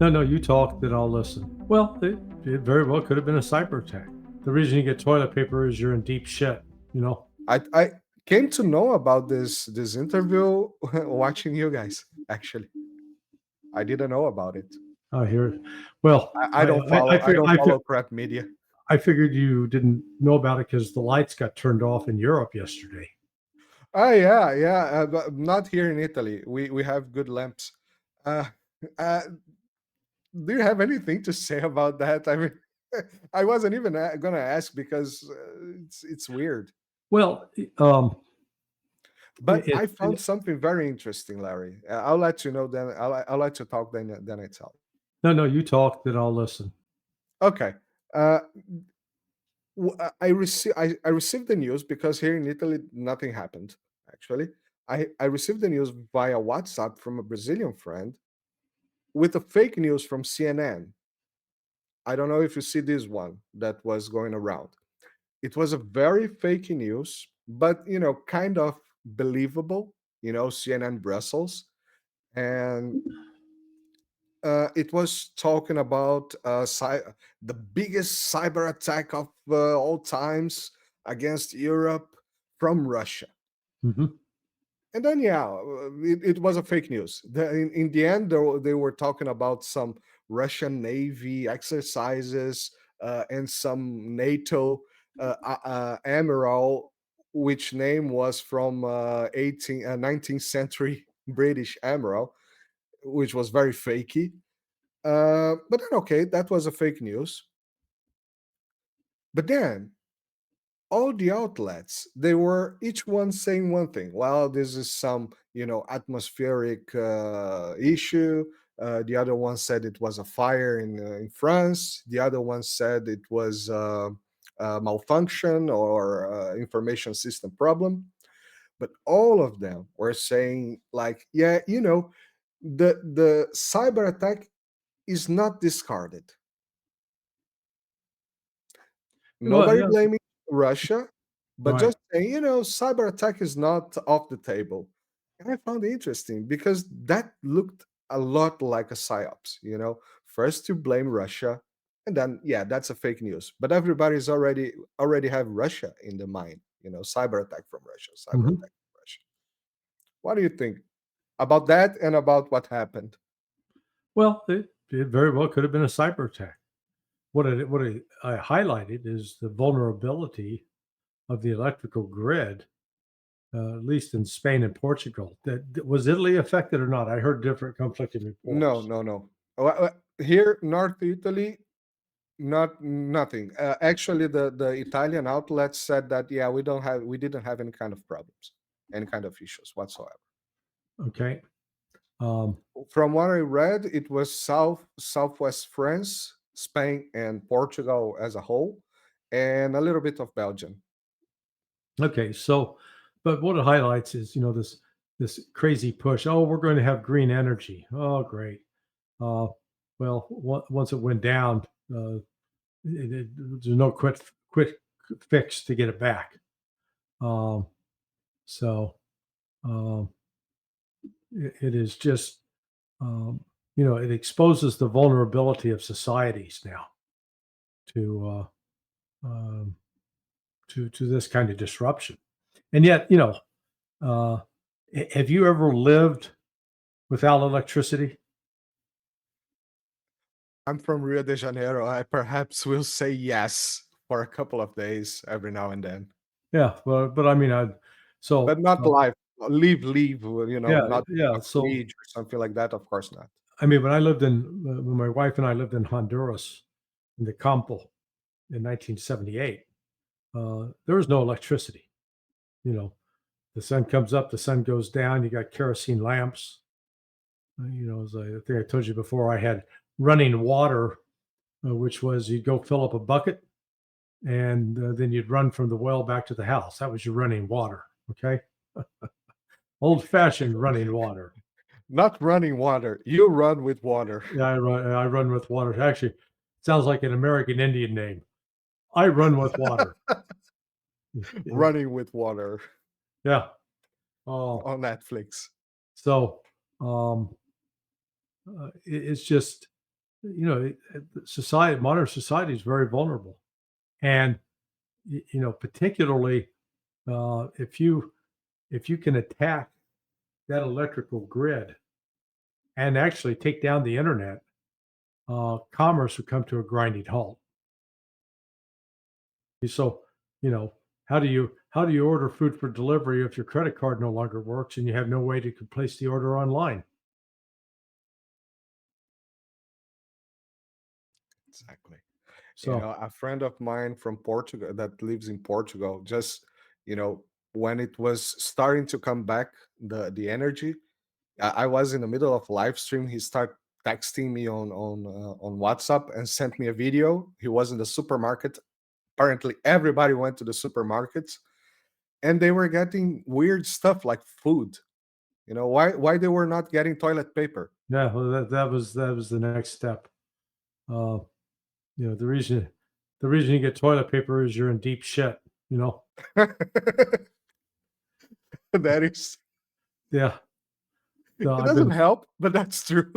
No, no, you talk, then I'll listen. Well, it very well could have been a cyber attack. The reason you get toilet paper is you're in deep shit, you know? I came to know about this interview watching you guys. Actually, I didn't know about it. I hear it. Well, I don't follow. I don't follow crap media. I figured you didn't know about it because the lights got turned off in Europe yesterday. Oh yeah, yeah. But not here in Italy. We have good lamps. Uh, uh, do you have anything to say about that? I mean, I wasn't even gonna ask because it's weird. Well, But I found it something very interesting, Larry. I'll let you know. Then I'll let you talk. Then I tell. no, no, you talk, then I'll listen. Okay. Uh, I received the news because here in Italy nothing happened. Actually, I received the news via WhatsApp from a Brazilian friend with a fake news from CNN. I don't know if you see this one that was going around. It was a very fake news, but kind of believable. CNN Brussels, and it was talking about the biggest cyber attack of all times against Europe from Russia. Mhm. And then, yeah, it was a fake news. In the end, they were talking about some Russian Navy exercises and some NATO admiral, which name was from 19th century British admiral, which was very fakey. But then, okay, that was a fake news. But then all the outlets, they were each one saying one thing. Well, this is some atmospheric issue. The other one said it was a fire in France. The other one said it was malfunction or information system problem. But all of them were saying like, yeah, the cyber attack is not discarded. Well, Nobody yeah, blaming Russia, but right. just saying, cyber attack is not off the table. And I found it interesting because that looked a lot like a psyops. First you blame Russia, and then yeah, that's a fake news. But everybody's already have Russia in the mind. Cyber attack from Russia, cyber Mhm. attack from Russia. What do you think about that and about what happened? Well, it very well could have been a cyber attack. I highlighted is the vulnerability of the electrical grid, at least in Spain and Portugal. Was Italy affected or not? I heard different conflicting No, reports. no, no. Here, North Italy, nothing. Actually, the Italian outlet said that yeah, we didn't have any kind of problems, any kind of issues whatsoever. Okay. Um, From what I read, it was southwest France, Spain, and Portugal as a whole, and a little bit of Belgium. okay. So, but what it highlights is, this crazy push. Oh, we're going to have green energy. Oh, great. Uh, well, once it went down, there's no quick fix to get it back. Um, so um, it is just it exposes the vulnerability of societies now to um, to this kind of disruption. And yet, uh, have you ever lived without electricity? I'm from Rio de Janeiro. I perhaps will say yes for a couple of days every now and then, Yeah, well, but I mean, but so not live. Leave. yeah, Not yeah. a So fridge or something like that. Of course not. I mean, when my wife and I lived in Honduras in the Campo in 1978, there was no electricity. You know, the sun comes up, the sun goes down. You got kerosene lamps. As I think I told you before, I had running water, which was you'd go fill up a bucket and then you'd run from the well back to the house. That was your running water. Okay. Old fashioned running water. Not running water. You run with water. Yeah, I run with water. Actually, it sounds like an American Indian name. I run with water. Running with water Yeah. Oh, on Netflix. so it's just. society, modern society is very vulnerable, and particularly if you can attack that electrical grid and actually take down the internet, commerce would come to a grinding halt. So, how do you order food for delivery if your credit card no longer works and you have no way to place the order online? Exactly. So, A friend of mine from Portugal that lives in Portugal, just when it was starting to come back, the energy, I was in the middle of live stream. He started texting me on WhatsApp and sent me a video. He was in the supermarket. Apparently, everybody went to the supermarkets, and they were getting weird stuff like food. Why they were not getting toilet paper? yeah, well, that was the next step. Uh, the reason you get toilet paper is you're in deep shit. That is, Yeah. So it I've doesn't been help, but that's true.